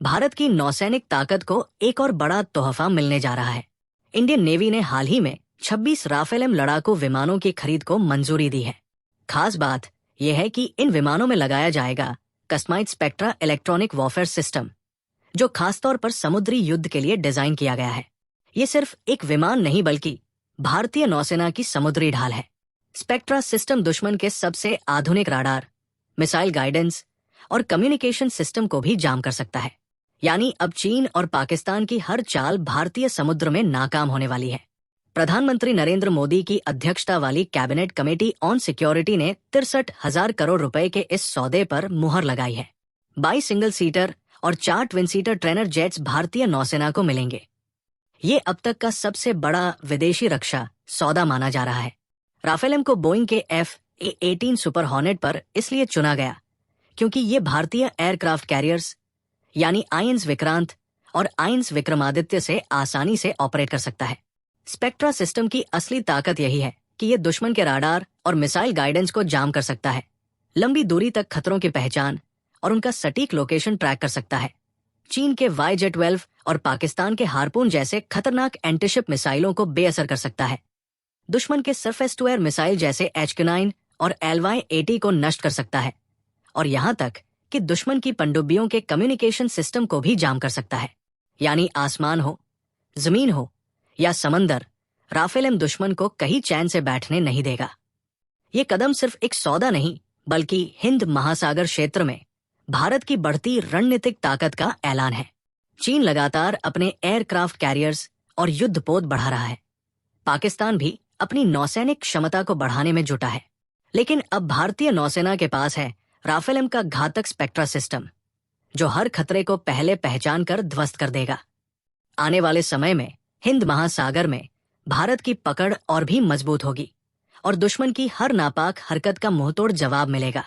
भारत की नौसैनिक ताकत को एक और बड़ा तोहफा मिलने जा रहा है। इंडियन नेवी ने हाल ही में 26 राफेल एम लड़ाकू विमानों की खरीद को मंजूरी दी है। खास बात यह है कि इन विमानों में लगाया जाएगा customised Spectra electronic warfare system, जो खासतौर पर समुद्री युद्ध के लिए डिजाइन किया गया है। ये सिर्फ एक विमान नहीं बल्कि भारतीय नौसेना की समुद्री ढाल है। स्पेक्ट्रा सिस्टम दुश्मन के सबसे आधुनिक राडार, मिसाइल गाइडेंस और कम्युनिकेशन सिस्टम को भी जाम कर सकता है। यानी अब चीन और पाकिस्तान की हर चाल भारतीय समुद्र में नाकाम होने वाली है। प्रधानमंत्री नरेंद्र मोदी की अध्यक्षता वाली कैबिनेट कमेटी ऑन सिक्योरिटी ने 63,000 करोड़ रुपए के इस सौदे पर मुहर लगाई है। 22 सिंगल सीटर और 4 ट्विन सीटर ट्रेनर जेट्स भारतीय नौसेना को मिलेंगे। ये अब तक का सबसे बड़ा विदेशी रक्षा सौदा माना जा रहा है। राफेल एम को बोइंग के F/A-18 सुपर हॉर्नेट पर इसलिए चुना गया क्योंकि ये भारतीय एयरक्राफ्ट कैरियर्स यानी आयंस विक्रांत और आयंस विक्रमादित्य से आसानी से ऑपरेट कर सकता है। स्पेक्ट्रा सिस्टम की असली ताकत यही है कि ये दुश्मन के राडार और मिसाइल गाइडेंस को जाम कर सकता है, लंबी दूरी तक खतरों की पहचान और उनका सटीक लोकेशन ट्रैक कर सकता है। चीन के YJ-12 और पाकिस्तान के हार्पून जैसे खतरनाक एंटीशिप मिसाइलों को बेअसर कर सकता है। दुश्मन के सरफेस टू एयर मिसाइल जैसे HK9 और LY-80 को नष्ट कर सकता है और यहां तक कि दुश्मन की पनडुब्बियों के कम्युनिकेशन सिस्टम को भी जाम कर सकता है। यानी आसमान हो, जमीन हो या समंदर, राफेल एम दुश्मन को कहीं चैन से बैठने नहीं देगा। ये कदम सिर्फ एक सौदा नहीं बल्कि हिंद महासागर क्षेत्र में भारत की बढ़ती रणनीतिक ताकत का ऐलान है। चीन लगातार अपने एयरक्राफ्ट कैरियर्स और युद्धपोत बढ़ा रहा है। पाकिस्तान भी अपनी नौसैनिक क्षमता को बढ़ाने में जुटा है। लेकिन अब भारतीय नौसेना के पास है राफेल एम का घातक स्पेक्ट्रा सिस्टम, जो हर खतरे को पहले पहचान कर ध्वस्त कर देगा। आने वाले समय में हिंद महासागर में भारत की पकड़ और भी मजबूत होगी और दुश्मन की हर नापाक हरकत का मुंहतोड़ जवाब मिलेगा।